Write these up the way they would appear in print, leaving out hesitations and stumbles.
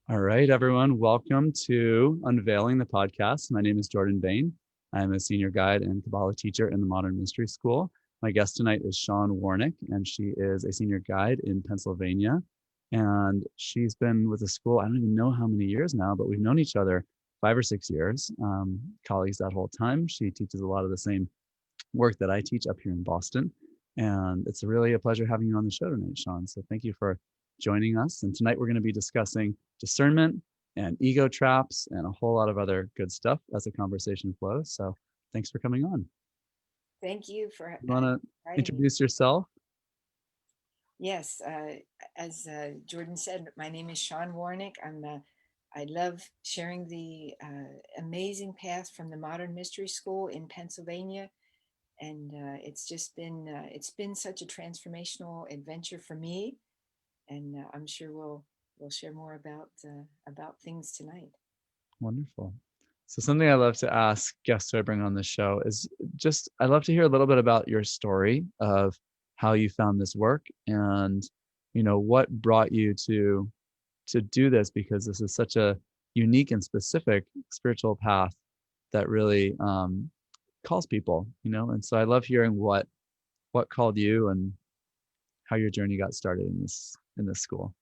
All right, everyone. Welcome to Unveiling the podcast. My name is Jordan Bain. I'm a senior guide and Kabbalah teacher in the Modern Mystery School. My guest tonight is Shawn Warnick, and she is a senior guide in Pennsylvania. And she's been with the school, I don't even know how many years now, but we've known each other 5 or 6 years, colleagues that whole time. She teaches a lot of the same work that I teach up here in Boston. And it's really a pleasure having you on the show tonight, Shawn. So thank you for joining us. And tonight we're going to be discussing discernment and ego traps and a whole lot of other good stuff as the conversation flows. So thanks for coming on. Thank you for You want to inviting me. introduce yourself? Yes, as Jordan said, my name is Shawn Warnick. I love sharing the amazing path from the Modern Mystery School in Pennsylvania, and it's been such a transformational adventure for me, and I'm sure we'll share more about things tonight. Wonderful. So something I love to ask guests who I bring on the show is just, I love to hear a little bit about your story of how you found this work and, what brought you to do this, because this is such a unique and specific spiritual path that really calls people, and so I love hearing what called you and how your journey got started in this school.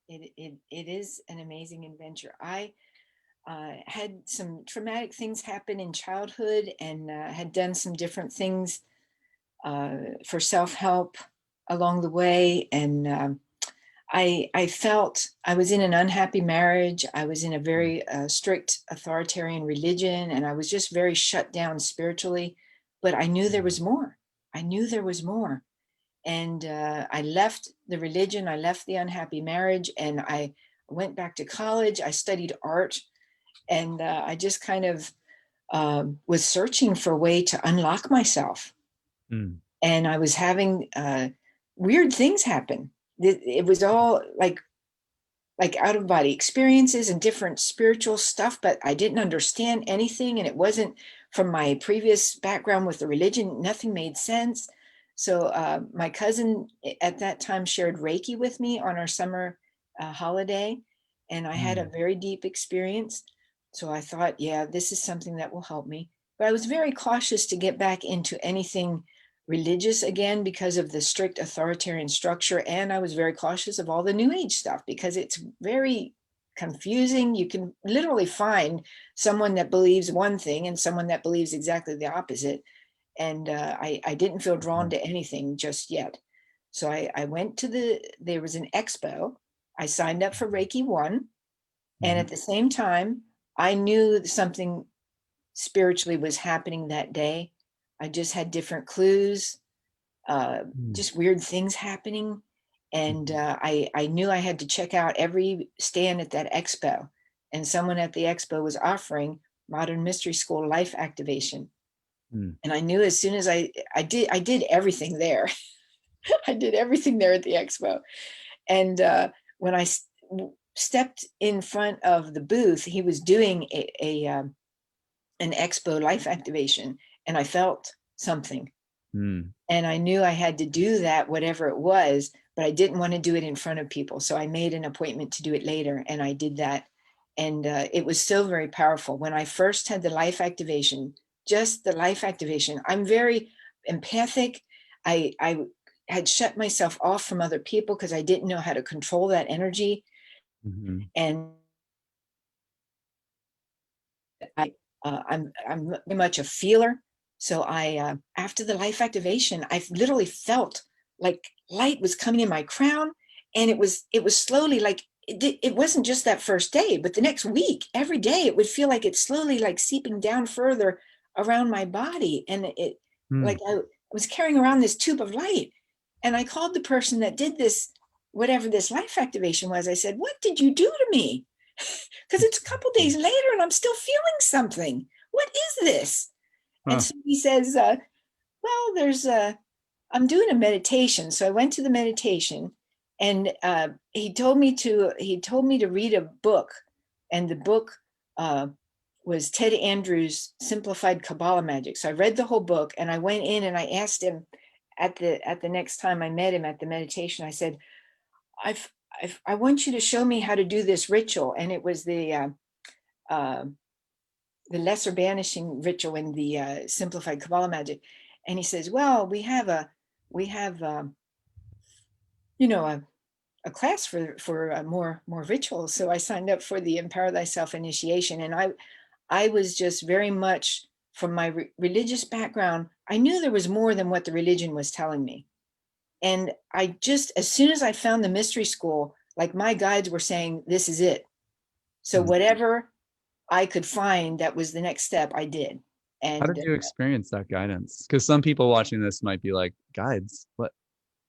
It is an amazing adventure. I had some traumatic things happen in childhood and had done some different things for self-help along the way. And I felt I was in an unhappy marriage. I was in a very strict authoritarian religion, and I was just very shut down spiritually. But I knew there was more. I knew there was more. And I left the religion, I left the unhappy marriage, and I went back to college. I studied art, and I just kind of was searching for a way to unlock myself. Mm. And I was having weird things happen. It was all like out of body experiences and different spiritual stuff, but I didn't understand anything, and it wasn't from my previous background with the religion. Nothing made sense. So my cousin at that time shared Reiki with me on our summer holiday, and I had a Mm. very deep experience. So I thought, yeah, this is something that will help me. But I was very cautious to get back into anything religious again because of the strict authoritarian structure. And I was very cautious of all the new age stuff because it's very confusing. You can literally find someone that believes one thing and someone that believes exactly the opposite. And I didn't feel drawn Mhm. to anything just yet. So I went to there was an expo. I signed up for Reiki 1. And Mhm. at the same time, I knew something spiritually was happening that day. I just had different clues, Mm. just weird things happening. And Mhm. I knew I had to check out every stand at that expo. And someone at the expo was offering Modern Mystery School life activation. Mm. And I knew as soon as I did everything there. I did everything there at the expo. And when I stepped in front of the booth, he was doing an expo life activation, and I felt something. Mm. And I knew I had to do that, whatever it was, but I didn't want to do it in front of people. So I made an appointment to do it later, and I did that. And it was so very powerful. When I first had the life activation, just the life activation, I'm very empathic. I had shut myself off from other people because I didn't know how to control that energy. Mhm. And I'm very much a feeler. So I after the life activation, I literally felt like light was coming in my crown, and it was slowly like it wasn't just that first day, but the next week, every day, it would feel like it's slowly like seeping down further around my body, and it like Mm. I was carrying around this tube of light, and I called the person that did this, whatever this life activation was. I said, "What did you do to me?" Because it's a couple days later and I'm still feeling something. What is this? And Huh. so he says, well, I'm doing a meditation. So I went to the meditation, and he told me to read a book. And the book uh, was Ted Andrews' Simplified Kabbalah Magic. So I read the whole book, and I went in and I asked him at the next time I met him at the meditation, I said, I've I want you to show me how to do this ritual. And it was uh, the lesser banishing ritual in the simplified Kabbalah magic. And he says, well, we have you know, a class for more rituals. So I signed up for the Empower Thyself initiation, and I was just very much, from my religious background, I knew there was more than what the religion was telling me. And I just, as soon as I found the mystery school, like my guides were saying, this is it. So Mm. whatever I could find that was the next step, I did. How And did you experience that guidance? Because some people watching this might be like, guides, what?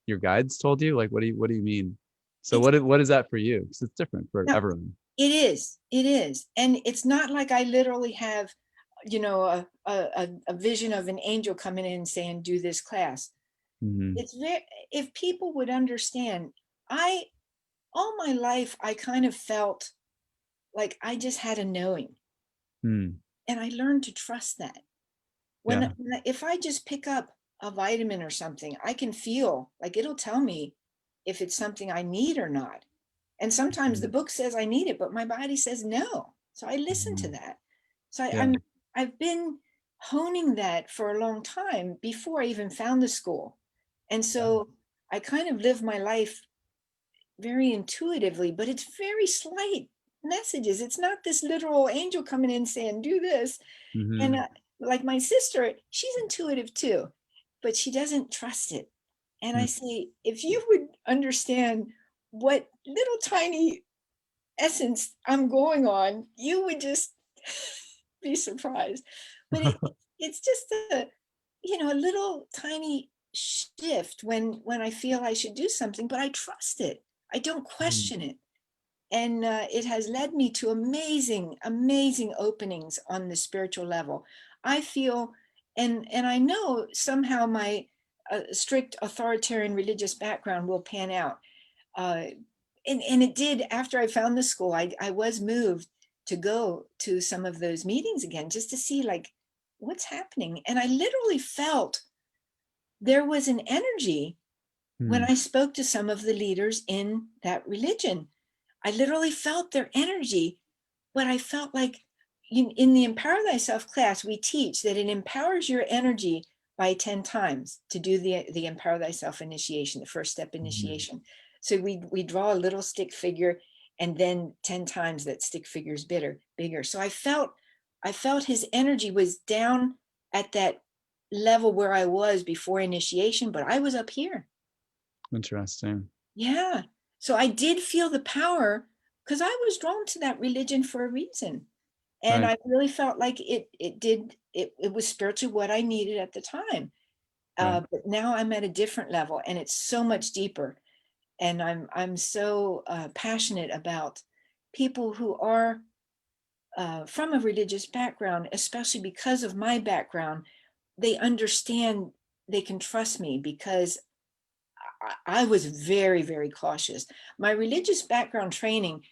Your guides told you? Like, what do you mean? So it's what is that for you? Because it's different for no, everyone. it is. And it's not like I literally have, you know, a vision of an angel coming in and saying, do this class. Mm-hmm. It's very, if people would understand, I, all my life, I kind of felt like I just had a knowing, Mm. and I learned to trust that. Yeah. If I just pick up a vitamin or something, I can feel like it'll tell me if it's something I need or not. And sometimes the Mm-hmm. book says I need it, but my body says no. So I listen to Mm-hmm. that. So Yeah. I've been honing that for a long time before I even found the school. And Yeah. so I kind of live my life very intuitively, but it's very slight messages. It's not this literal angel coming in saying, do this. And Mm-hmm. like my sister, she's intuitive too, but she doesn't trust it. And I say, if you would understand what little tiny essence I'm going on, you would just be surprised. But it's just a, you know, a little tiny shift when I feel I should do something, but I trust it. I don't Mm-hmm. question it. And it has led me to amazing openings on the spiritual level. I feel, and I know somehow my strict authoritarian religious background will pan out. Uh, and it did. After I found the school, I was moved to go to some of those meetings again, just to see like what's happening. And I literally felt there was an energy when Mm-hmm. I spoke to some of the leaders in that religion. I literally felt their energy, but I felt like in the Empower Thyself class, we teach that it empowers your energy by 10 times to do the Empower Thyself initiation, the first step Mm-hmm. initiation. So we draw a little stick figure, and then 10 times that stick figure is bigger. So I felt his energy was down at that level where I was before initiation, but I was up here. Interesting. Yeah. So I did feel the power because I was drawn to that religion for a reason. And Right. I really felt like it was spiritually what I needed at the time. Right. But now I'm at a different level, and it's so much deeper. And I'm so passionate about people who are from a religious background, especially because of my background. They understand, they can trust me because I was very cautious. My religious background training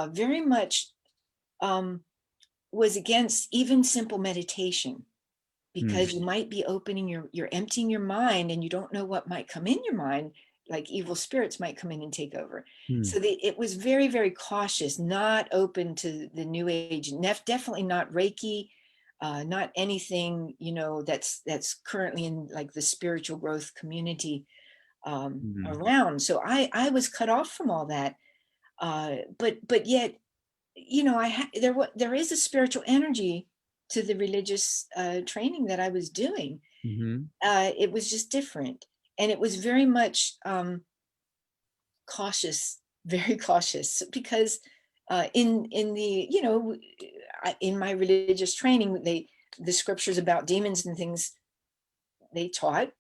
very much um, was against even simple meditation, Mm. because you might be opening you're emptying your mind, and you don't know what might come in your mind, like evil spirits might come in and take over. Mm. So it was very cautious, not open to the new age, definitely not Reiki, not anything, you know, that's currently in like the spiritual growth community Mm. around. So I was cut off from all that. But yet, you know, there is a spiritual energy to the religious training that I was doing. Mm-hmm. It was just different, and it was very much cautious, very cautious, because in the, you know, in my religious training, the scriptures about demons and things, they taught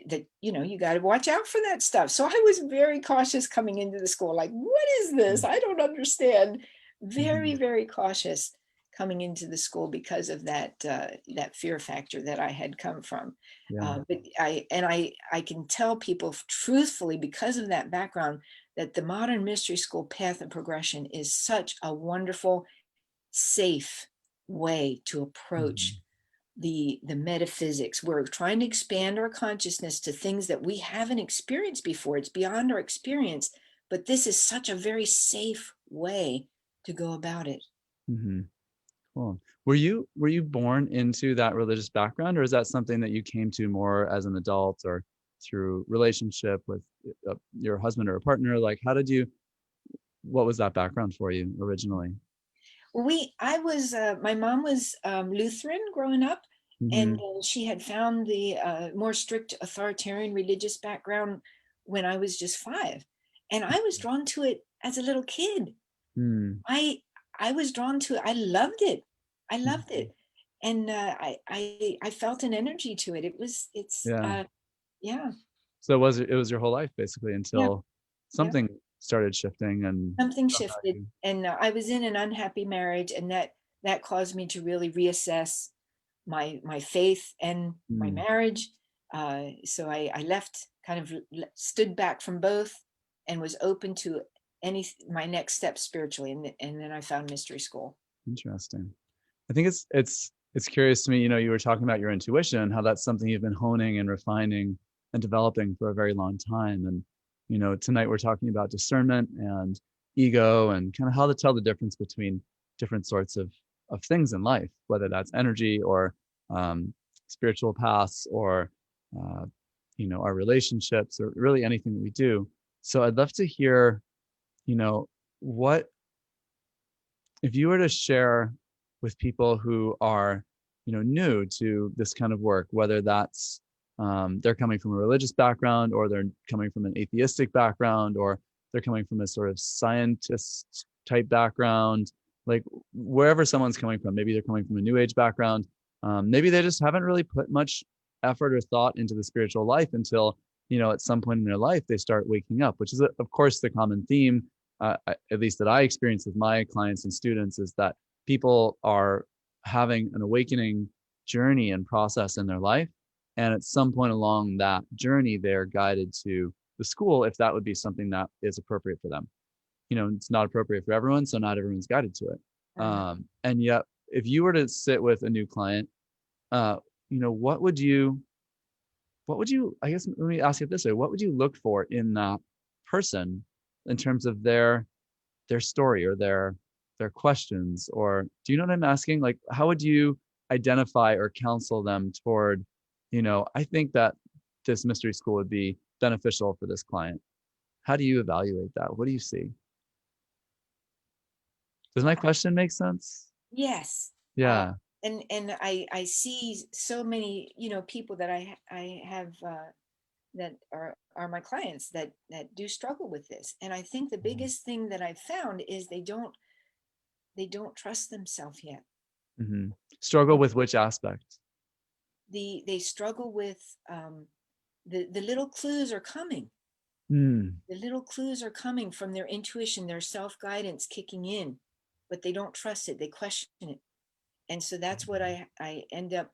that, you know, you got to watch out for that stuff. So I was very cautious coming into the school, like, what is this? I don't understand. Mm-hmm. Very cautious coming into the school because of that fear factor that I had come from. Yeah. But I can tell people truthfully, because of that background, that the modern mystery school path and progression is such a wonderful, safe way to Mm-hmm. approach the metaphysics. We're trying to expand our consciousness to things that we haven't experienced before. It's beyond our experience, but this is such a very safe way to go about it. Mm-hmm. Cool. Were you born into that religious background, or is that something that you came to more as an adult or through relationship with your husband or a partner? Like, what was that background for you originally? I was, my mom was Lutheran growing up, and Mm-hmm. she had found the more strict authoritarian religious background when I was just 5. And I was drawn to it as a little kid. Mm-hmm. I I was drawn to it. I loved it. I loved it. And I felt an energy to it. It's Yeah. yeah, So it was your whole life basically yeah, until yeah. something started shifting and Something somehow shifted, you. and I was in an unhappy marriage, and that caused me to really reassess my faith and my Mm, marriage. So I left, kind of stood back from both, and was open to any my next step spiritually, and then I found mystery school. interesting. I think it's curious to me, you were talking about your intuition, how that's something you've been honing and refining and developing for a very long time. And, tonight we're talking about discernment and ego and kind of how to tell the difference between different sorts of things in life, whether that's energy or um, spiritual paths or, uh, our relationships or really anything that we do. So I'd love to hear, what if you were to share with people who are new to this kind of work, whether that's they're coming from a religious background or they're coming from an atheistic background or they're coming from a sort of scientist type background, like wherever someone's coming from, maybe they're coming from a new age background, maybe they just haven't really put much effort or thought into the spiritual life until at some point in their life they start waking up, which is of course the common theme, at least that I experience with my clients and students, is that people are having an awakening journey and process in their life. And at some point along that journey, they're guided to the school if that would be something that is appropriate for them. It's not appropriate for everyone, so not everyone's guided to it. Uh-huh. And yet, if you were to sit with a new client, uh, what would you, I guess, let me ask you this way, what would you look for in that person in terms of their story or their questions, or do you know what I'm asking? Like, how would you identify or counsel them toward, I think that this mystery school would be beneficial for this client? How do you evaluate that? What do you see? Does my question make sense? Yes. Uh, Yeah. and I see so many, people that I have, that are my clients that do struggle with this. And I think the biggest thing that I've found is they don't trust themselves yet. Mm-hmm. Struggle with which aspect? They struggle with, the little clues are coming. Mm. The little clues are coming from their intuition, their self-guidance kicking in, but they don't trust it. They question it. And so that's what I end up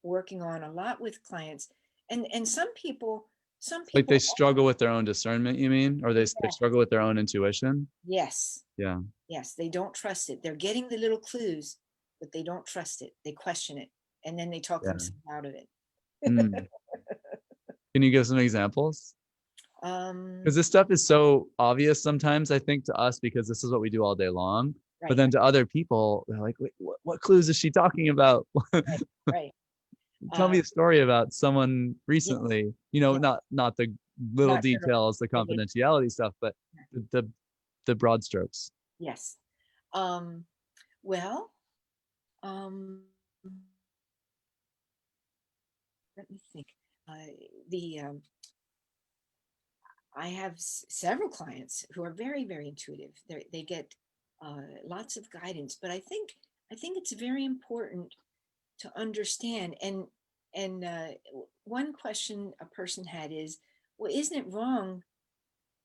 working on a lot with clients. And some Like they people, struggle with their own discernment, you mean? Or they yes, struggle with their own intuition? yes, Yeah. yes, they don't trust it. They're getting the little clues, but they don't trust it. They question it, and then they talk Yeah. themselves out of it. Mm. Can you give some examples? Because um, this stuff is so obvious sometimes, I think, to us because this is what we do all day long. But right, then to other people, they're like, wait, what clues is she talking about? right, right. Tell me Uh, a story about someone yeah, recently. yeah, Not the little not general. details, the Yeah, yeah, confidentiality stuff, but the broad strokes. yes. Um, well, um, let me think. The I have several clients who are very, very intuitive. They get lots of guidance, but I think it's very important to understand. And one question a person had is, well, isn't it wrong?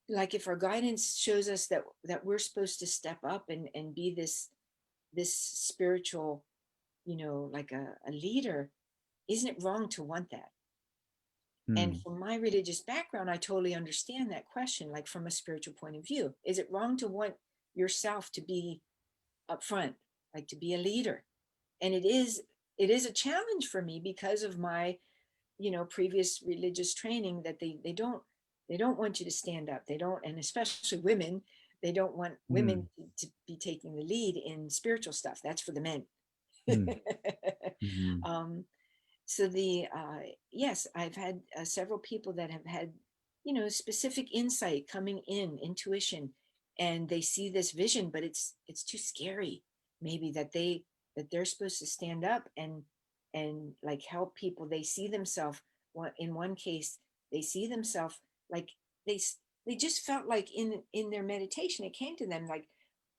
Like if our guidance shows us that we're supposed to step up and be this spiritual, like a leader, isn't it wrong to want that? And Hmm. from my religious background, I totally understand that question, like from a spiritual point of view. Is it wrong to want yourself to be up front, like to be a leader? And it is a challenge for me because of my, previous religious training, that they don't They don't want you to stand up. They don't, and especially women, they don't want women Mm, to be taking the lead in spiritual stuff. That's for the men. mm, mhm, um, so the yes, I've had several people that have had, specific insight coming in, intuition, and they see this vision, but it's too scary. Maybe that they're supposed to stand up and like help people. They see themselves. In one case, they see themselves like they they just felt like in their meditation, it came to them like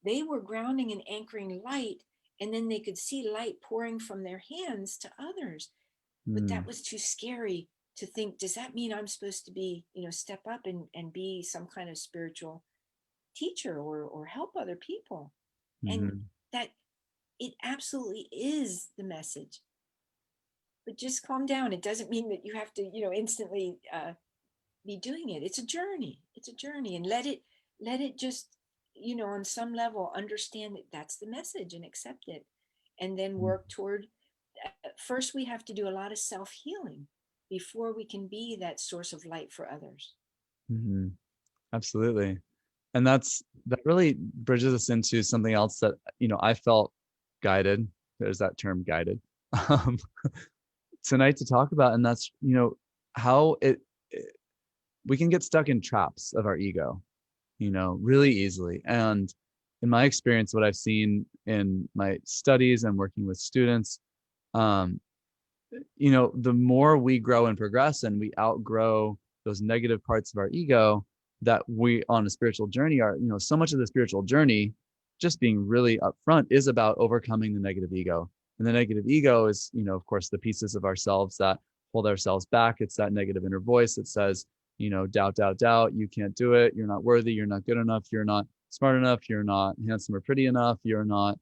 they were grounding and anchoring light, and then they could see light pouring from their hands to others, but that mm, was too scary to think, does that mean I'm supposed to be, step up and be some kind of spiritual teacher or help other people? And mhm, that it absolutely is the message. But just calm down. It doesn't mean that you have to, instantly be doing it. It's a journey. It's a journey, and let it just, on some level understand that that's the message and accept it, and then mm, work toward. First, we have to do a lot of self healing before we can be that source of light for others. mhm. Absolutely. And that really bridges us into something else that, I felt guided. There's that term guided. Um, tonight to talk about, and that's, how it we can get stuck in traps of our ego, really easily. And in my experience, what I've seen in my studies and working with students, um, the more we grow and progress and we outgrow those negative parts of our ego that we on a spiritual journey are, so much of the spiritual journey, just being really upfront, is about overcoming the negative ego. And the negative ego is, of course, the pieces of ourselves that hold ourselves back. It's that negative inner voice that says, doubt, doubt, doubt, you can't do it, you're not worthy, you're not good enough, you're not smart enough, you're not handsome or pretty enough, you're not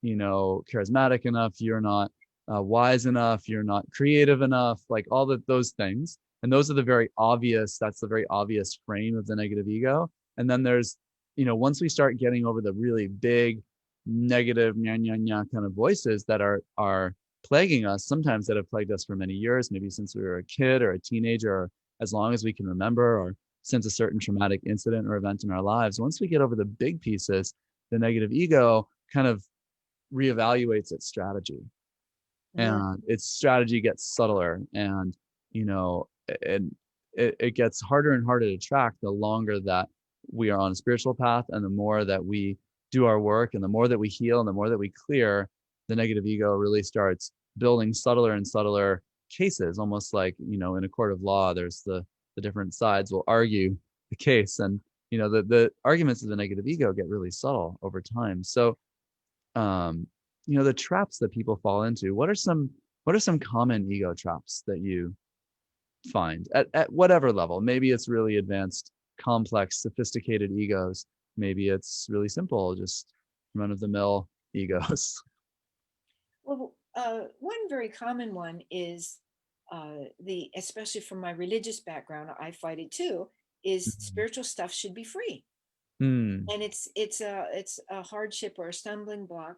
charismatic enough, you're not wise enough, you're not creative enough, like all of those things. And those are the very obvious, that's the very obvious frame of the negative ego. And then there's, once we start getting over the really big negative nya, nya, nya kind of voices that are plaguing us, sometimes that have plagued us for many years, maybe since we were a kid or a teenager, or as long as we can remember, or since a certain traumatic incident or event in our lives. Once we get over the big pieces, the negative ego kind of reevaluates its strategy, Mm. and its strategy gets subtler, and you know and it gets harder and harder to track the longer that we are on a spiritual path, and the more that we do our work, and the more that we heal, and the more that we clear, the negative ego really starts building subtler and subtler cases, almost like, in a court of law, there's the different sides will argue the case, and the arguments of the negative ego get really subtle over time. So um the traps that people fall into, what are some common ego traps that you find at whatever level? Maybe it's really advanced, complex, sophisticated egos, maybe it's really simple, just run-of-the-mill egos. Well, one very common one is especially from my religious background, I fight it too, is spiritual stuff should be free. Mm, And it's a hardship or a stumbling block,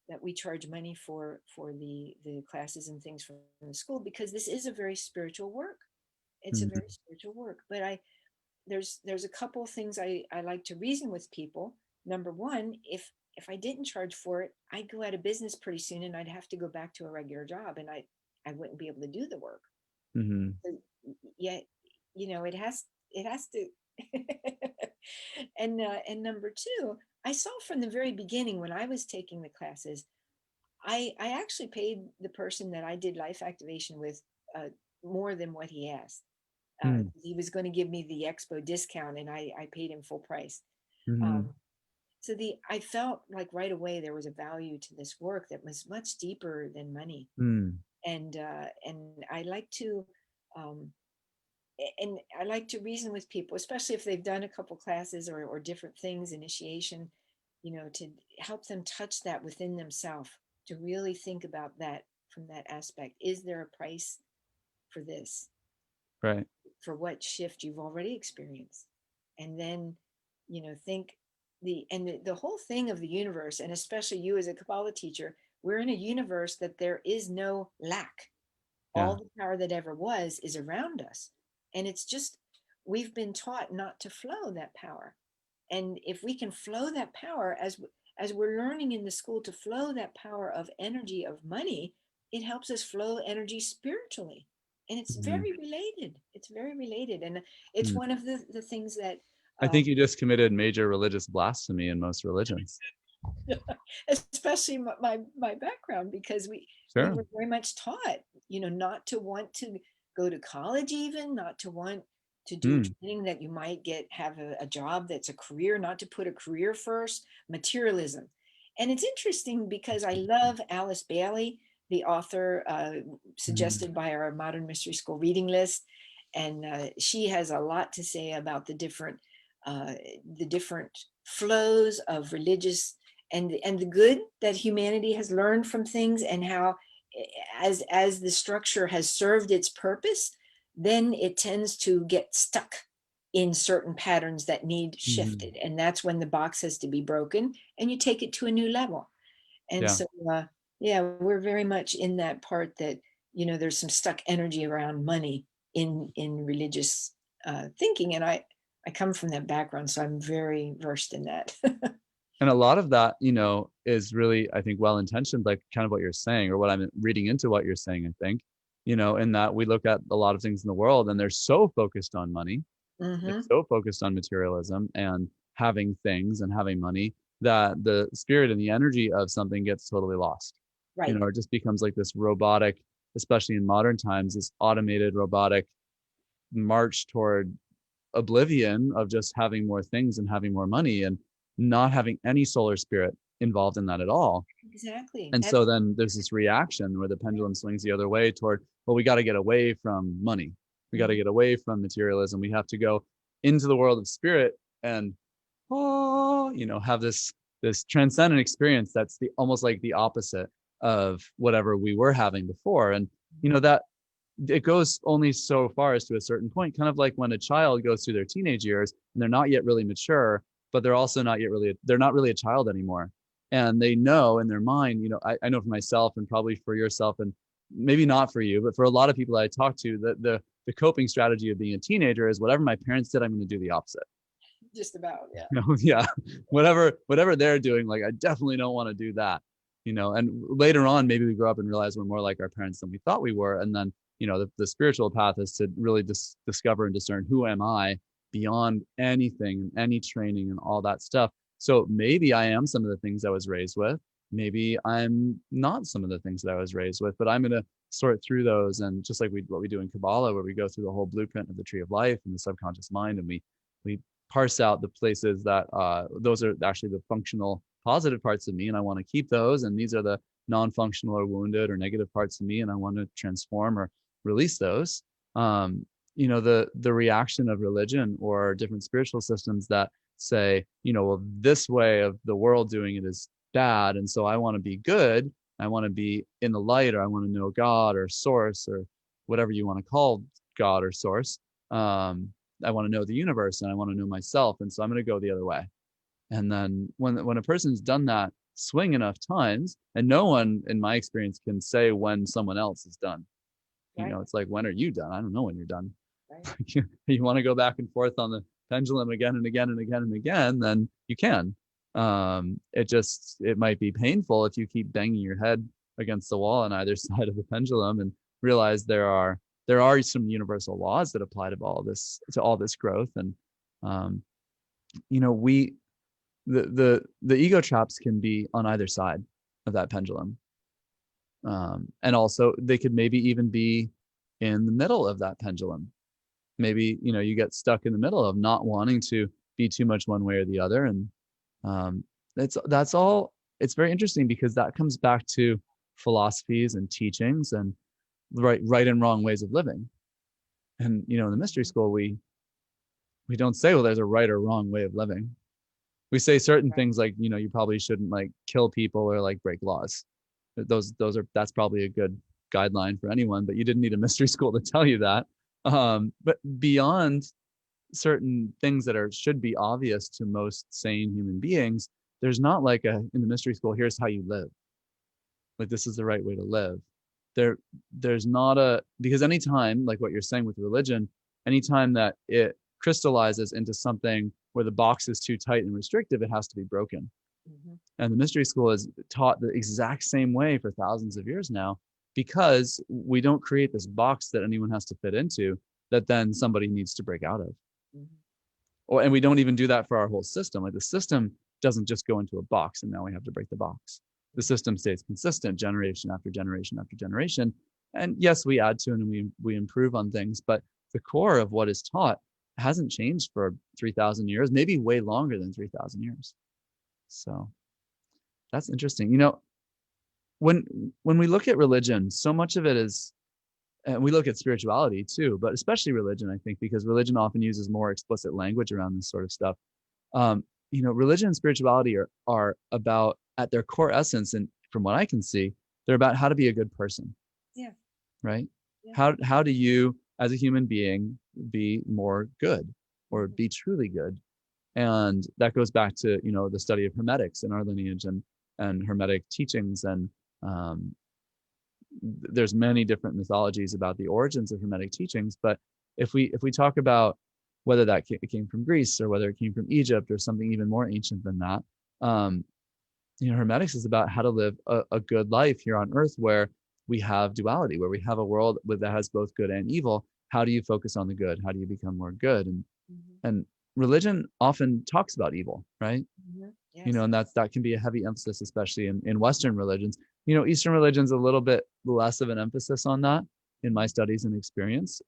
that we charge money for the classes and things from the school, because this is a very spiritual work. It's a mm, very spiritual work. But there's a couple of things I like to reason with people. Number one, if I didn't charge for it, I'd go out of business pretty soon, and I'd have to go back to a regular job, and I wouldn't be able to do the work. mm, So, yet, it has to. And number two, I saw from the very beginning when I was taking the classes, I actually paid the person that I did life activation with more than what he asked. mm, He was going to give me the expo discount, and I paid him full price. mm, Um, so I felt like right away there was a value to this work that was much deeper than money. mm, And I like to um, and I like to reason with people, especially if they've done a couple classes or different things, initiation, to help them touch that within themselves, to really think about that from that aspect. Is there a price for this, right. for what shift you've already experienced? And then, think the whole thing of the universe, and especially you as a Kabbalah teacher, we're in a universe that there is no lack. Yeah. All the power that ever was is around us. And it's just, we've been taught not to flow that power. And if we can flow that power as we're learning in the school to flow that power of energy of money, it helps us flow energy spiritually. And it's Mhm. very related. It's very related. And it's Mm. one of the things that I think um, you just committed major religious blasphemy in most religions. especially my background, because we Sure. were very much taught, not to want to go to college, even not to want to do Mm. training that you might have a job that's a career, not to put a career first, materialism. And it's interesting because I love Alice Bailey, the author, Mm. suggested by our modern mystery school reading list. And she has a lot to say about uh, the different flows of religious and the good that humanity has learned from things, and how as the structure has served its purpose, then it tends to get stuck in certain patterns that need Mhm. shifted, and that's when the box has to be broken and you take it to a new level. And Yeah. so yeah, we're very much in that part that there's some stuck energy around money in religious thinking, and I come from that background, so I'm very versed in that. And a lot of that, is really, I think, well intentioned, like kind of what you're saying, or what I'm reading into what you're saying, I think, in that we look at a lot of things in the world and they're so focused on money, they're Hmm. so focused on materialism and having things and having money that the spirit and the energy of something gets totally lost. Right. It just becomes like this robotic, especially in modern times, this automated robotic march toward oblivion of just having more things and having more money and not having any solar spirit involved in that at all. Exactly. And That's so then there's this reaction where the pendulum swings the other way toward, well, we got to get away from money. We got to mhm, get away from materialism. We have to go into the world of spirit and, have this transcendent experience that's the almost like the opposite of whatever we were having before. And that it goes only so far as to a certain point, kind of like when a child goes through their teenage years and they're not yet really mature, but they're also not yet really, they're not really a child anymore. And they know in their mind, I know for myself and probably for yourself, and maybe not for you, but for a lot of people I talk to, that the coping strategy of being a teenager is whatever my parents did, I'm going to do the opposite. just about, yeah. Yeah, whatever they're doing, like I definitely don't want to do that. And later on, maybe we grow up and realize we're more like our parents than we thought we were. And then, the spiritual path is to really discover and discern who am I beyond anything, any training and all that stuff. So maybe I am some of the things I was raised with. Maybe I'm not some of the things that I was raised with, but I'm going to sort through those. And just like what we do in Kabbalah, where we go through the whole blueprint of the tree of life and the subconscious mind, and we parse out the places that those are actually the functional positive parts of me, and I want to keep those, and these are the non-functional or wounded or negative parts of me, and I want to transform or release those. The reaction of religion or different spiritual systems that say, well, this way of the world doing it is bad, and so I want to be good, I want to be in the light, or I want to know God or source or whatever you want to call God or source. I want to know the universe and I want to know myself. And so I'm going to go the other way. And then when a person's done that swing enough times, and no one in my experience can say when someone else is done. Right. It's like, when are you done? I don't know when you're done. Right. You want to go back and forth on the pendulum again and again and again and again, then you can. It might be painful if you keep banging your head against the wall on either side of the pendulum and realize there are some universal laws that apply to all this growth. And um, we the ego traps can be on either side of that pendulum. And also they could maybe even be in the middle of that pendulum. Maybe you get stuck in the middle of not wanting to be too much one way or the other. And that's all. It's very interesting because that comes back to philosophies and teachings and right and wrong ways of living. And in the mystery school, we don't say, well, there's a right or wrong way of living. We say certain Right. things like, you probably shouldn't like kill people or like break laws. That's probably a good guideline for anyone, but you didn't need a mystery school to tell you that. But beyond certain things that should be obvious to most sane human beings, there's not like in the mystery school, here's how you live. Like, this is the right way to live. there's not a, because anytime, like what you're saying with religion, anytime that it crystallizes into something where the box is too tight and restrictive, it has to be broken. Mhm. And the mystery school is taught the exact same way for thousands of years now, because we don't create this box that anyone has to fit into that then somebody needs to break out of. Mhm. Or, and we don't even do that for our whole system. Like the system doesn't just go into a box and now we have to break the box. The system stays consistent generation after generation after generation. And yes, we add to it and we improve on things, but the core of what is taught hasn't changed for 3,000 years, maybe way longer than 3,000 years. So that's interesting. You know, when we look at religion, so much of it is, and we look at spirituality too, but especially religion, I think, because religion often uses more explicit language around this sort of stuff. Um, you know, religion and spirituality are about, at their core essence, and from what I can see, they're about how to be a good person. Yeah. Right? Yeah. How do you, as a human being, be more good or be truly good? And that goes back to, you know, the study of hermetics in our lineage and hermetic teachings. And um, there's many different mythologies about the origins of hermetic teachings. But if we talk about whether that came from Greece or whether it came from Egypt or something even more ancient than that, um, you know, hermetics is about how to live a good life here on earth, where we have duality, where we have a world that has both good and evil. How do you focus on the good? How do you become more good? And religion often talks about evil, right? Mhm. You know, Yes. and that can be a heavy emphasis, especially in Western religions. You know, Eastern religion's a little bit less of an emphasis on that in my studies and experience.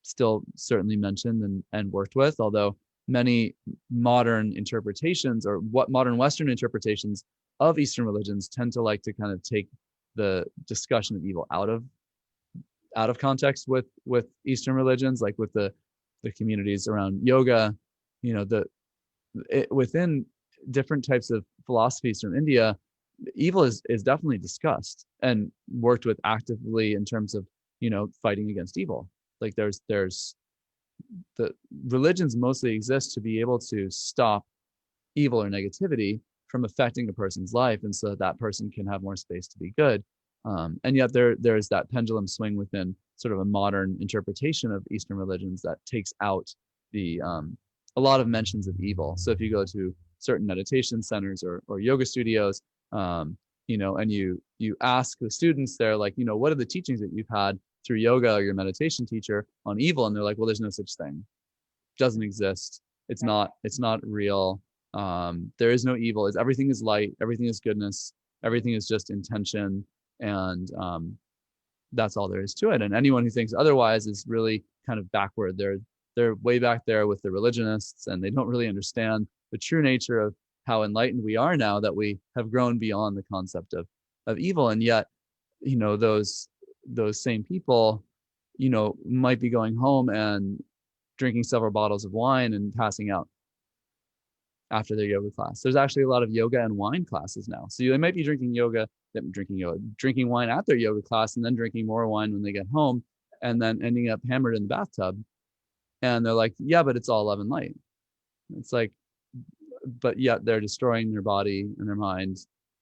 Still certainly mentioned and worked with, although many modern interpretations, or what modern Western interpretations of Eastern religions, tend to like to kind of take the discussion of evil out of context with Eastern religions, like with the communities around yoga. You know, within different types of philosophies from India, evil is definitely discussed and worked with actively in terms of, you know, fighting against evil. Like there's the religions mostly exist to be able to stop evil or negativity from affecting a person's life, and so that person can have more space to be good. And yet there's that pendulum swing within sort of a modern interpretation of Eastern religions that takes out the a lot of mentions of evil. So if you go to certain meditation centers or yoga studios, you know, and you ask the students there, like, you know, what are the teachings that you've had through yoga or your meditation teacher on evil? And they're like, well, there's no such thing. It doesn't exist. Right. It's not real. There is no evil. Everything is light. Everything is goodness. Everything is just intention. And that's all there is to it. And anyone who thinks otherwise is really kind of backward. They're way back there with the religionists, and they don't really understand the true nature of how enlightened we are now, that we have grown beyond the concept of evil. And yet, you know, those same people, you know, might be going home and drinking several bottles of wine and passing out after their yoga class. There's actually a lot of yoga and wine classes now. So they might be drinking wine at their yoga class and then drinking more wine when they get home, and then ending up hammered in the bathtub. And they're like, yeah, but it's all love and light. It's like, but yet they're destroying their body and their mind,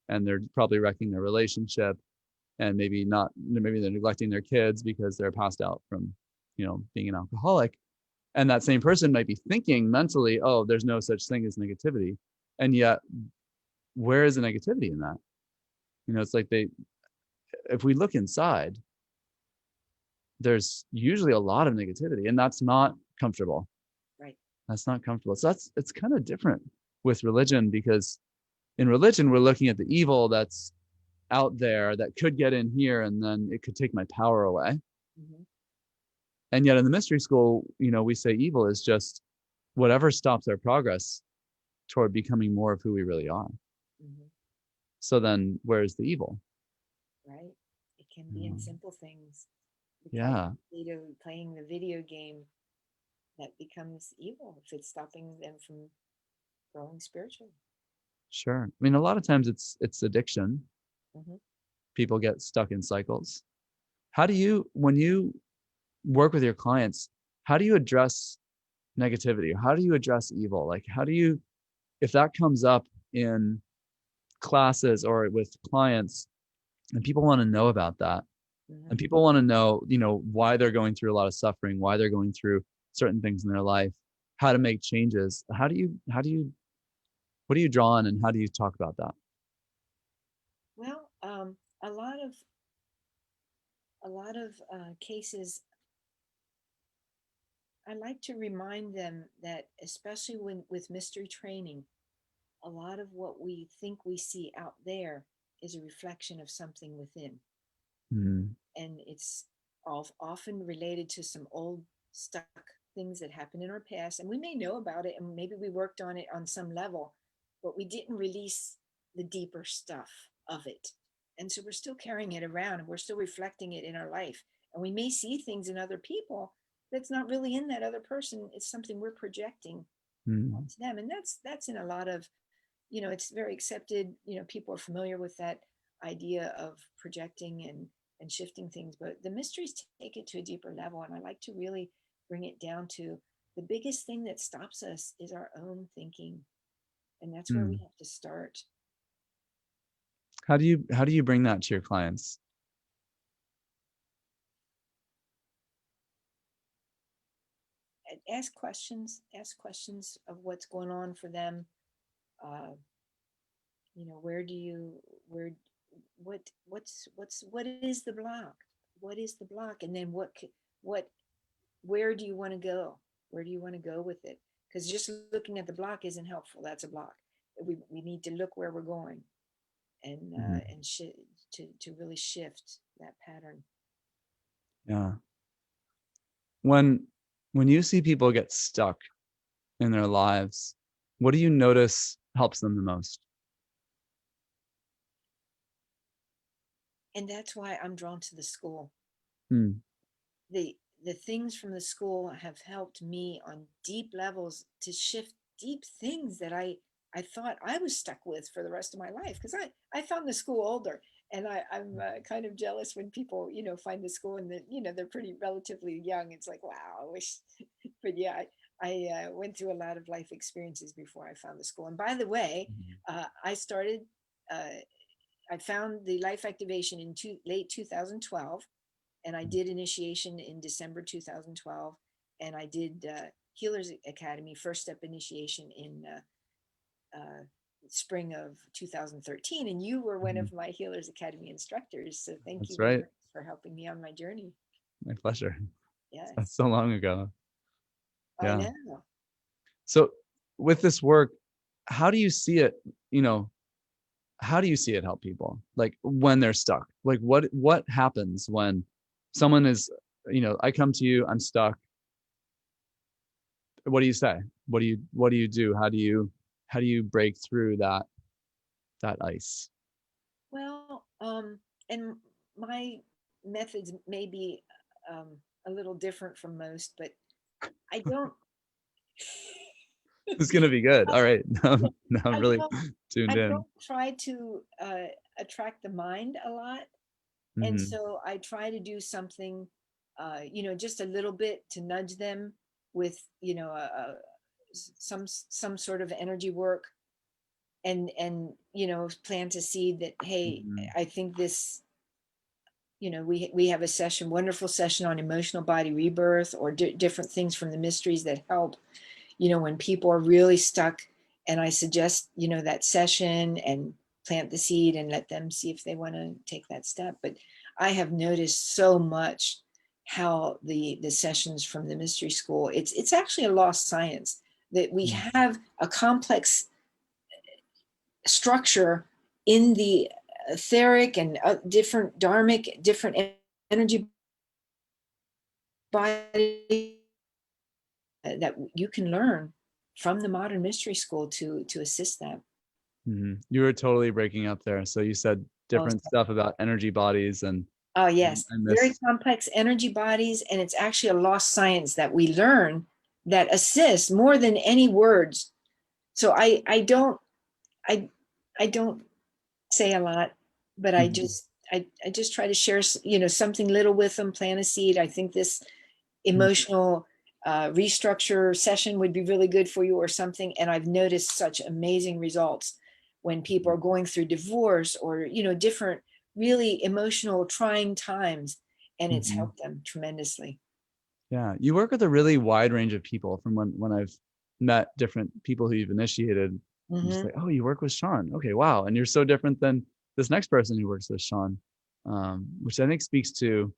and they're probably wrecking their relationship, and maybe they're neglecting their kids because they're passed out from, you know, being an alcoholic. And that same person might be thinking mentally, oh, there's no such thing as negativity. And yet, where is the negativity in that? You know, it's like if we look inside, there's usually a lot of negativity, and that's not comfortable. Right. That's not comfortable. So it's kind of different with religion, because in religion, we're looking at the evil that's out there that could get in here, and then it could take my power away. Mm-hmm. And yet in the mystery school, you know, we say evil is just whatever stops our progress toward becoming more of who we really are. Mm-hmm. So then where's the evil? Right. It can be in simple things. Yeah. Playing the video game, that becomes evil if it's stopping them from growing spiritually. Sure. I mean, a lot of times it's addiction. Mm-hmm. People get stuck in cycles. How do you, when you work with your clients, how do you address negativity? How do you address evil? Like, how do you, if that comes up in classes or with clients and people want to know about that, And Mhm. people want to know, why they're going through a lot of suffering, why they're going through certain things in their life, how to make changes. What do you draw on and how do you talk about that? Well, a lot of cases, I like to remind them that, especially when with mystery training, a lot of what we think we see out there is a reflection of something within. Mm, And it's often related to some old stuck things that happened in our past. And we may know about it and maybe we worked on it on some level, but we didn't release the deeper stuff of it. And so we're still carrying it around and we're still reflecting it in our life. And we may see things in other people that's not really in that other person. It's something we're projecting mm, onto them. And that's in a lot of, it's very accepted. People are familiar with that idea of projecting and shifting things, but the mysteries take it to a deeper level. And I like to really bring it down to the biggest thing that stops us is our own thinking. And that's where we mm. have to start. How do you bring that to your clients? Ask questions of what's going on for them. Uh, where do you, where, what is the block? What is the block? And then what, where do you want to go? Where do you want to go with it? Because just looking at the block isn't helpful. That's a block. We need to look where we're going and Mhm. to really shift that pattern. Yeah. When you see people get stuck in their lives, what do you notice helps them the most? And that's why I'm drawn to the school. Mm, The things from the school have helped me on deep levels to shift deep things that I thought I was stuck with for the rest of my life, because I found the school older. And I'm kind of jealous when people find the school and that they're pretty relatively young. It's like, wow, I wish. But yeah, I went through a lot of life experiences before I found the school. And by the way, mhm, I started uh, I found the life activation in late 2012, and I did initiation in December 2012, and I did Healers Academy first step initiation in uh, spring of 2013. And you were one mhm. of my Healers Academy instructors, so thank you That's very right. much for helping me on my journey. My pleasure. That's Yes, so long ago. I Yeah. know. So with this work, how do you see it, you know, how do you see it help people? Like when they're stuck? Like what happens when someone is, I come to you, I'm stuck. What do you say? What do you do? How do you break through that ice? Well, and my methods may be um, a little different from most, but I don't. It's gonna be good. All right. Now I'm I really don't tuned I in. don't try to attract the mind a lot. And Hmm. so I try to do something, just a little bit to nudge them with, some sort of energy work, and plant a seed that, hey, Hmm. I think this, we have a session, wonderful session on emotional body rebirth, or different things from the mysteries that help when people are really stuck. And I suggest, that session, and plant the seed and let them see if they want to take that step. But I have noticed so much how the sessions from the mystery school, it's actually a lost science, that we have a complex structure in the etheric and different dharmic, different energy body that you can learn from the modern mystery school to assist them. Hmm. You were totally breaking up there. So you said Oh, different stuff about energy bodies and oh and, yes, and very this. complex energy bodies, and it's actually a lost science that we learn that assists more than any words. So I I don't say a lot, but Mhm, I just try to share something little with them, plant a seed. I think this mhm, emotional restructure session would be really good for you, or something. And I've noticed such amazing results when people are mhm, going through divorce, or different really emotional, trying times, and it's Mhm. helped them tremendously. Yeah, you work with a really wide range of people. From when I've met different people who you've initiated, I'm just Hmm. like, oh, you work with Shawn. Okay, wow, and you're so different than this next person who works with Shawn, which I think speaks to,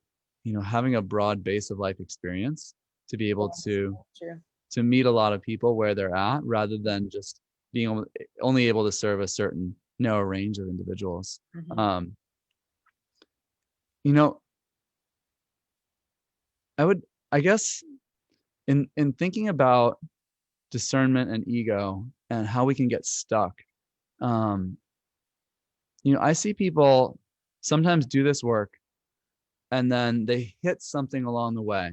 having a broad base of life experience to be able Yes, to true. meet a lot of people where they're at, rather than just being only able to serve a certain narrow range of individuals. Hmm. Um, you know, I would, I guess, in thinking about discernment and ego and how we can get stuck. Um, I see people sometimes do this work and then they hit something along the way.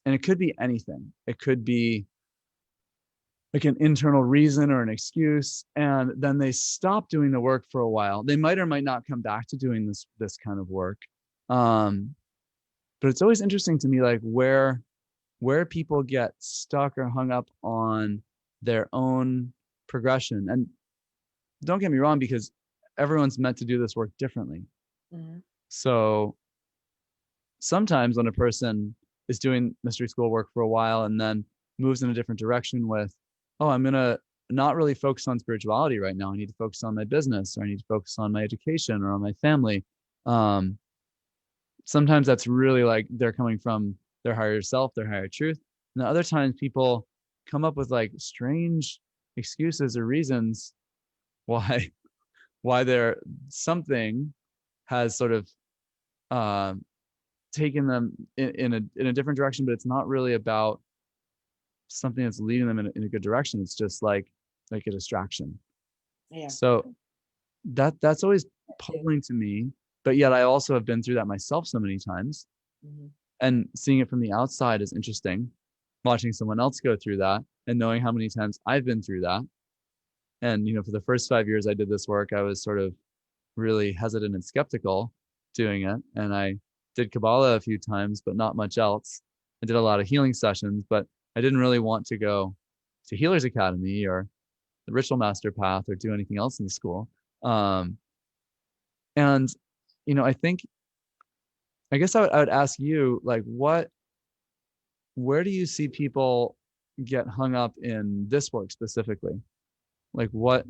And it could be anything. It could be like an internal reason or an excuse. And then they stop doing the work for a while. They might or might not come back to doing this kind of work. Um, but it's always interesting to me, like where people get stuck or hung up on their own progression. And don't get me wrong, because everyone's meant to do this work differently. Hmm. So sometimes when a person is doing mystery school work for a while and then moves in a different direction with, oh, I'm going to not really focus on spirituality right now. I need to focus on my business, or I need to focus on my education or on my family. Um, Sometimes that's really like they're coming from their higher self, their higher truth. And other times people come up with like strange excuses or reasons why there something has sort of uh, taken them in a different direction, but it's not really about something that's leading them in a good direction. It's just like a distraction. Yeah. So that's always Too. puzzling to me. But yet I also have been through that myself so many times, Hmm. and seeing it from the outside is interesting. Watching someone else go through that and knowing how many times I've been through that. And for the first 5 years I did this work, I was sort of really hesitant and skeptical doing it. And I did Kabbalah a few times, but not much else. I did a lot of healing sessions, but I didn't really want to go to Healers Academy or the Ritual Master Path or do anything else in the school. Um, and, I think, I guess I would ask you, like, where do you see people get hung up in this work specifically? Like, what,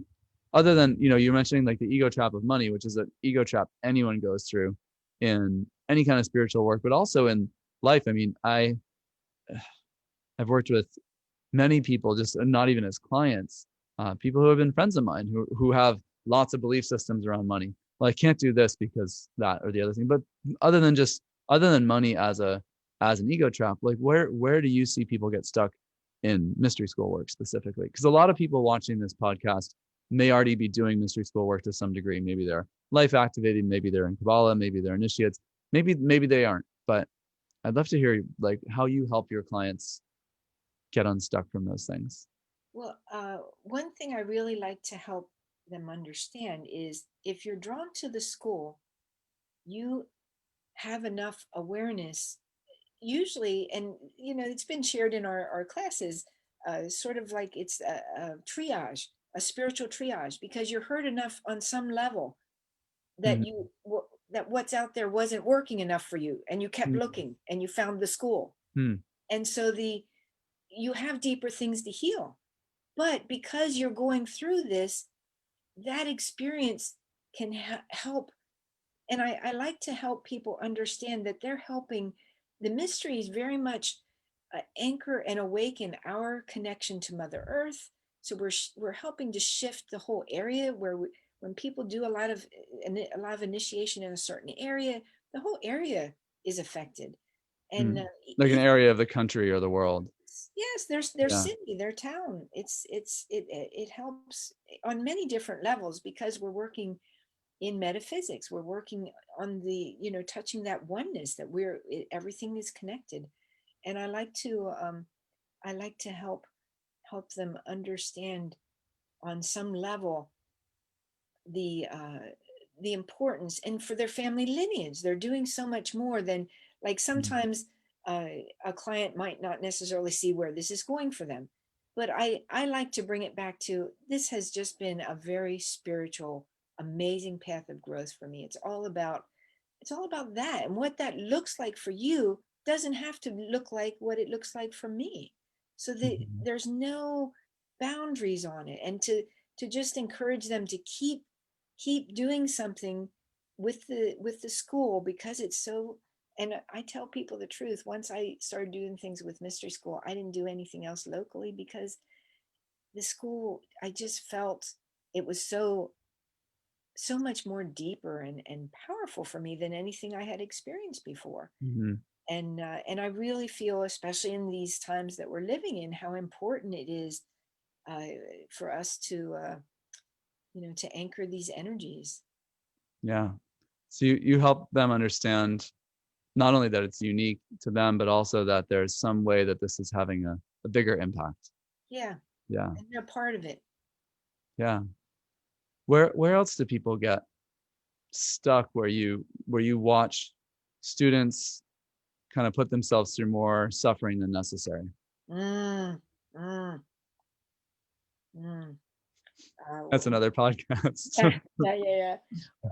other than you're mentioning like the ego trap of money, which is an ego trap anyone goes through in any kind of spiritual work, but also in life. I mean, I've worked with many people, just not even as clients, people who have been friends of mine who have lots of belief systems around money. Well, I can't do this because that or the other thing. But other than just other than money as an ego trap, like where do you see people get stuck in mystery school work specifically? Because a lot of people watching this podcast may already be doing mystery school work to some degree. Maybe they're life activated, maybe they're in Kabbalah, maybe they're initiates, maybe they aren't. But I'd love to hear like how you help your clients get unstuck from those things. Well, one thing I really like to help them understand is if you're drawn to the school, you have enough awareness, usually, and it's been shared in our classes, sort of like it's a triage, a spiritual triage, because you're hurt enough on some level that Mm-hmm. that what's out there wasn't working enough for you, and you kept looking and you found the school. Mm-hmm. And so you have deeper things to heal. But because you're going through this, that experience can help. And I like to help people understand that they're helping. The mysteries very much anchor and awaken our connection to Mother Earth. So we're helping to shift the whole area where when people do a lot of initiation in a certain area, the whole area is affected. And Mm. Like an even area of the country or the world. yes, their Yeah. city, their town. It helps on many different levels because we're working in metaphysics. We're working on the touching that oneness that everything is connected. And I like to help them understand on some level the uh, the importance, and for their family lineage they're doing so much more than, like, Mm. sometimes uh, a client might not necessarily see where this is going for them, but I like to bring it back to this has just been a very spiritual amazing path of growth for me. It's all about that. And what that looks like for you doesn't have to look like what it looks like for me. So that Mhm. there's no boundaries on it. And to just encourage them to keep doing something with the school, because it's so, and I tell people the truth, once I started doing things with mystery school, I didn't do anything else locally, because the school, I just felt it was so much more deeper and powerful for me than anything I had experienced before. Mhm. And I really feel, especially in these times that we're living in, how important it is uh, for us to to anchor these energies. Yeah. So you help them understand not only that it's unique to them, but also that there's some way that this is having a bigger impact. Yeah, Yeah. and they're part of it. Yeah. Where else do people get stuck where you watch students kind of put themselves through more suffering than necessary? Mm, mm, mm. That's Uh, another podcast. yeah, yeah,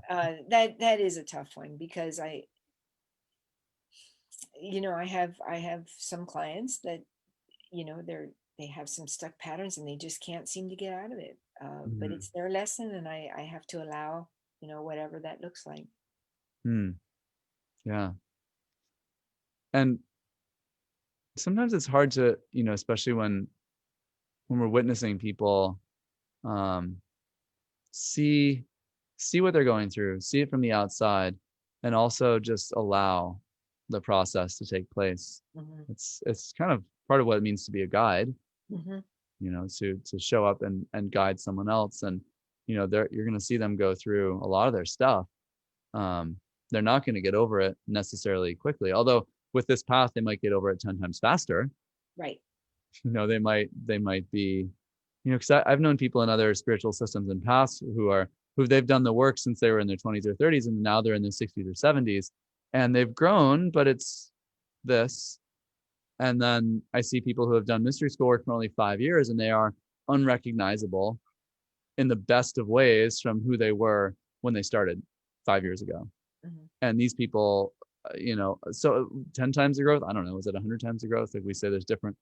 yeah. That is a tough one, because I have some clients that, they have some stuck patterns and they just can't seem to get out of it. But Mhm. it's their lesson, and I have to allow, whatever that looks like. Hmm. Yeah. And sometimes it's hard to, especially when we're witnessing people um, see see what they're going through, see it from the outside, and also just allow the process to take place. Hmm. It's kind of part of what it means to be a guide, Hmm. to show up and guide someone else. And you're going to see them go through a lot of their stuff. um, they're not going to get over it necessarily quickly, although with this path they might get over it 10 times faster. Right. They might be, because I've known people in other spiritual systems in past who they've done the work since they were in their 20s or 30s, and now they're in their 60s or 70s, and they've grown, but it's this. And then I see people who have done mystery school work for only 5 years, and they are unrecognizable in the best of ways from who they were when they started 5 years ago. Hmm. And these people, so 10 times the growth, I don't know, is it 100 times the growth? Like we say, there's different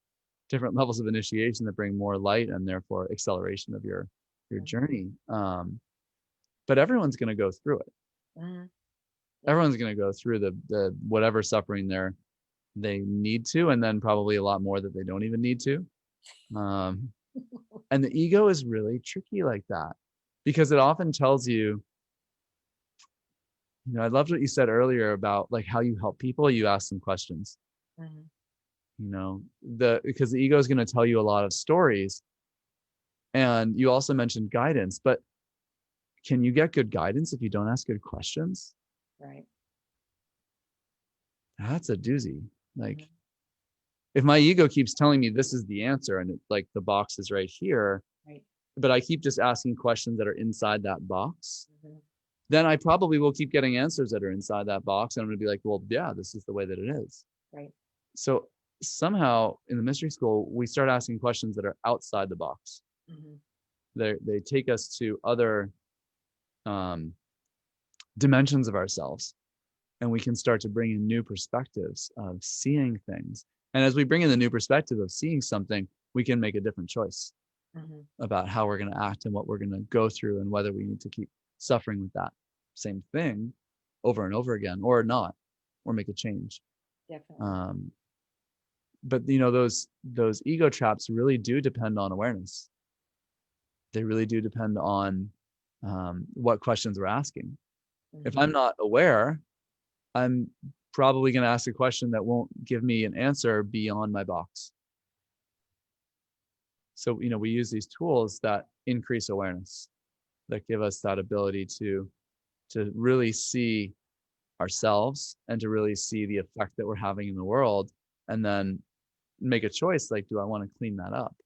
levels of initiation that bring more light and therefore acceleration of your Hmm. journey. But everyone's going to go through it. Hmm. Yeah. Everyone's going to go through the whatever suffering they need to, and then probably a lot more that they don't even need to. um, and the ego is really tricky like that, because it often tells you, I loved what you said earlier about like how you help people. You ask them questions, Hmm. because the ego is going to tell you a lot of stories. And you also mentioned guidance, but can you get good guidance if you don't ask good questions? Right. That's a doozy. Like, Hmm. if my ego keeps telling me this is the answer and like the box is right here, Right. but I keep just asking questions that are inside that box, Hmm. then I probably will keep getting answers that are inside that box. And I'm going to be like, well, yeah, this is the way that it is. Right. So somehow in the mystery school, we start asking questions that are outside the box. Hmm. They take us to other um, dimensions of ourselves, and we can start to bring in new perspectives of seeing things. And as we bring in the new perspective of seeing something, we can make a different choice Hmm. about how we're going to act and what we're going to go through, and whether we need to keep suffering with that same thing over and over again or not, or make a change. Definitely. um, but those ego traps really do depend on awareness. They really do depend on what questions we're asking. If Hmm. I'm not aware, I'm probably going to ask a question that won't give me an answer beyond my box. So, we use these tools that increase awareness, that give us that ability to really see ourselves and to really see the effect that we're having in the world, and then make a choice like, do I want to clean that up?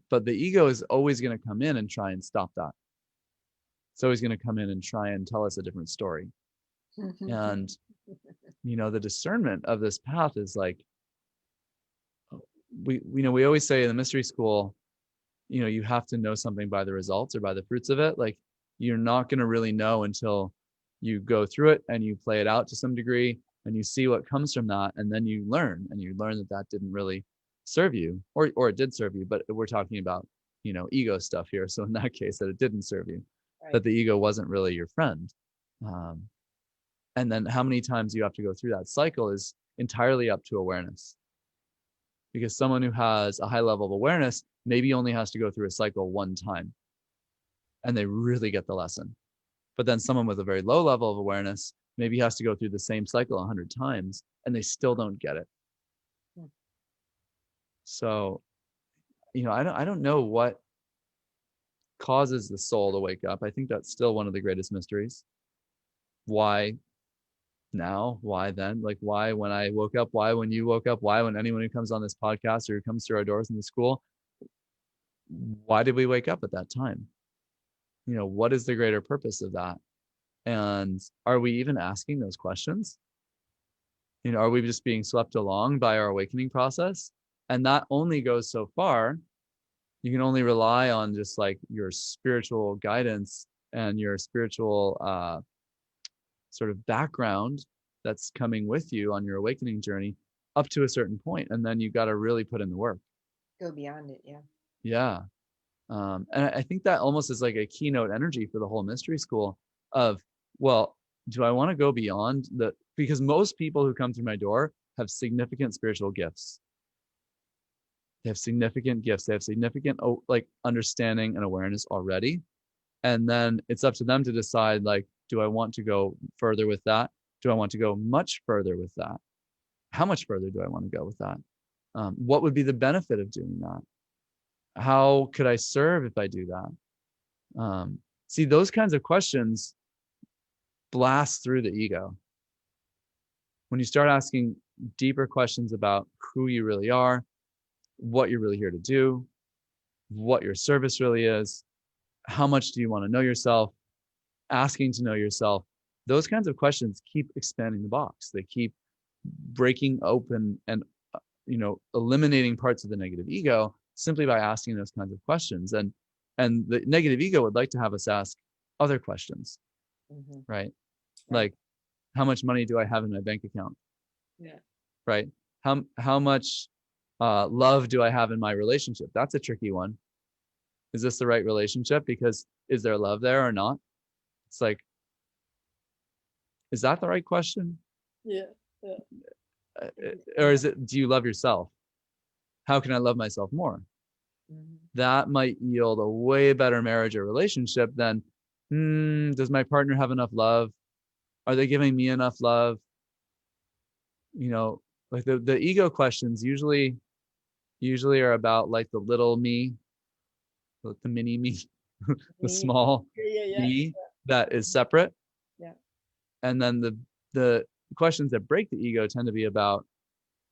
But the ego is always going to come in and try and stop that. It's always going to come in and try and tell us a different story. And the discernment of this path is like, we always say in the mystery school, you have to know something by the results or by the fruits of it. Like, you're not going to really know until you go through it and you play it out to some degree and you see what comes from that. And then you learn that that didn't really serve you, or it did serve you, but we're talking about, ego stuff here. So in that case, that it didn't serve you, that the ego wasn't really your friend. And then how many times you have to go through that cycle is entirely up to awareness. Because someone who has a high level of awareness maybe only has to go through a cycle one time and they really get the lesson. But then someone with a very low level of awareness maybe has to go through the same cycle 100 times and they still don't get it. So, I don't know what causes the soul to wake up. I think that's still one of the greatest mysteries. Why now? Why then? Like, why when I woke up? Why when you woke up? Why when anyone who comes on this podcast or who comes through our doors in the school? Why did we wake up at that time? What is the greater purpose of that? And are we even asking those questions? Are we just being swept along by our awakening process? And that only goes so far. You can only rely on just like your spiritual guidance and your spiritual sort of background that's coming with you on your awakening journey up to a certain point. And then you got to really put in the work. Go beyond it. Yeah. Yeah. And I think that almost is like a keynote energy for the whole mystery school of, well, do I want to go beyond because most people who come through my door have significant spiritual gifts. They have significant gifts. They have significant like understanding and awareness already. And then it's up to them to decide, like, do I want to go further with that? Do I want to go much further with that? How much further do I want to go with that? What would be the benefit of doing that? How could I serve if I do that? See, those kinds of questions blast through the ego. When you start asking deeper questions about who you really are, what you're really here to do, what your service really is, how much do you want to know yourself, asking to know yourself, those kinds of questions keep expanding the box. They keep breaking open and eliminating parts of the negative ego simply by asking those kinds of questions. And the negative ego would like to have us ask other questions, right? Like, how much money do I have in my bank account? Yeah. Right. How much love do I have in my relationship? That's a tricky one. Is this the right relationship? Because is there love there or not? It's like, is that the right question? Yeah. Or is it, do you love yourself? How can I love myself more? That might yield a way better marriage or relationship than, does my partner have enough love? Are they giving me enough love? Like the ego questions usually are about like the little me, like the mini me, the small me that is separate. Yeah. And then the questions that break the ego tend to be about,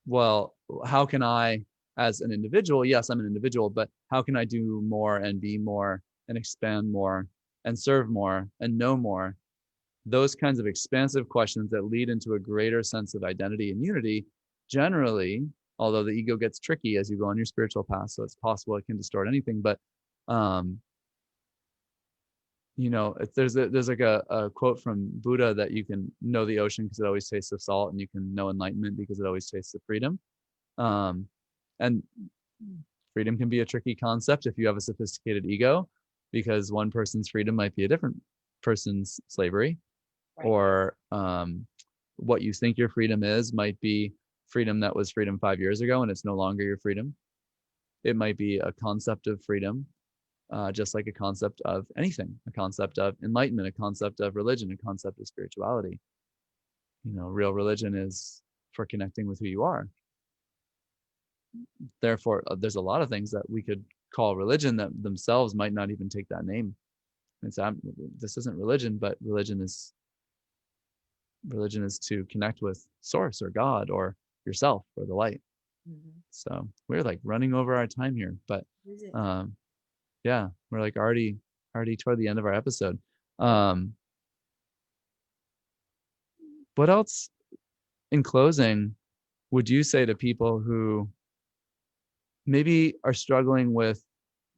well, how can I, as an individual, yes, I'm an individual, but how can I do more and be more and expand more and serve more and know more? Those kinds of expansive questions that lead into a greater sense of identity and unity, generally, although the ego gets tricky as you go on your spiritual path, so it's possible it can distort anything, but there's like a quote from Buddha that you can know the ocean because it always tastes of salt, and you can know enlightenment because it always tastes of freedom. And freedom can be a tricky concept if you have a sophisticated ego, because one person's freedom might be a different person's slavery. Right. Or what you think your freedom is might be freedom that was freedom 5 years ago and it's no longer your freedom. It might be a concept of freedom, just like a concept of anything, a concept of enlightenment, a concept of religion, a concept of spirituality. Real religion is for connecting with who you are. Therefore, there's a lot of things that we could call religion that themselves might not even take that name. This isn't religion, but religion is to connect with source or God or yourself or the light. So we're like running over our time here, but yeah, we're like already toward the end of our episode. What else in closing would you say to people who maybe are struggling with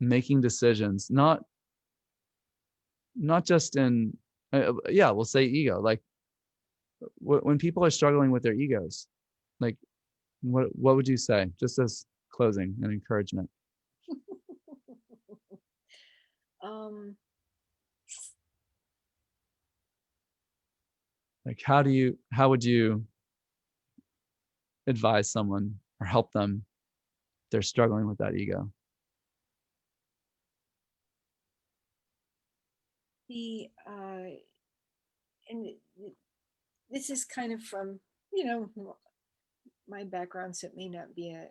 making decisions, not not just in, yeah, we'll say ego. Like when people are struggling with their egos, like what would you say, just as closing and encouragement? Um, Like how would you advise someone or help them if they're struggling with that ego? the and this is kind of from, you know, my background, so it may not be a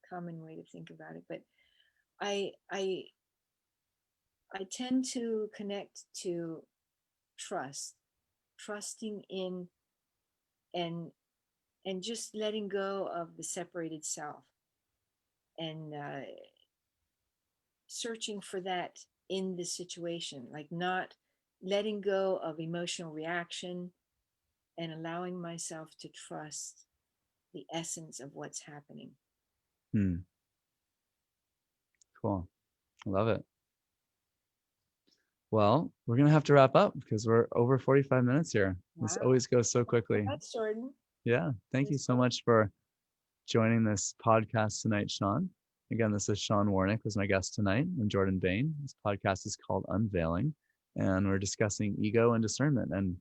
common way to think about it, but I I I tend to connect to trust, trusting in and just letting go of the separated self, and searching for that in the situation, like not letting go of emotional reaction and allowing myself to trust the essence of what's happening. Hmm. Cool. I love it. Well, we're gonna have to wrap up because we're over 45 minutes here. This Wow. always goes so Well, quickly. that's Jordan. Yeah. It Thank you was so fun. much for joining this podcast tonight, Shawn. Again, this is Shawn Warnick was my guest tonight, and Jordan Bain. This podcast is called Unveiling, and we're discussing ego and discernment and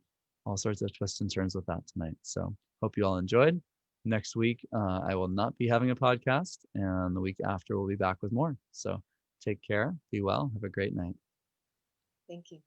all sorts of twists and turns with that tonight. So hope you all enjoyed. Next week, I will not be having a podcast, and the week after, we'll be back with more. So take care, be well, have a great night. Thank you.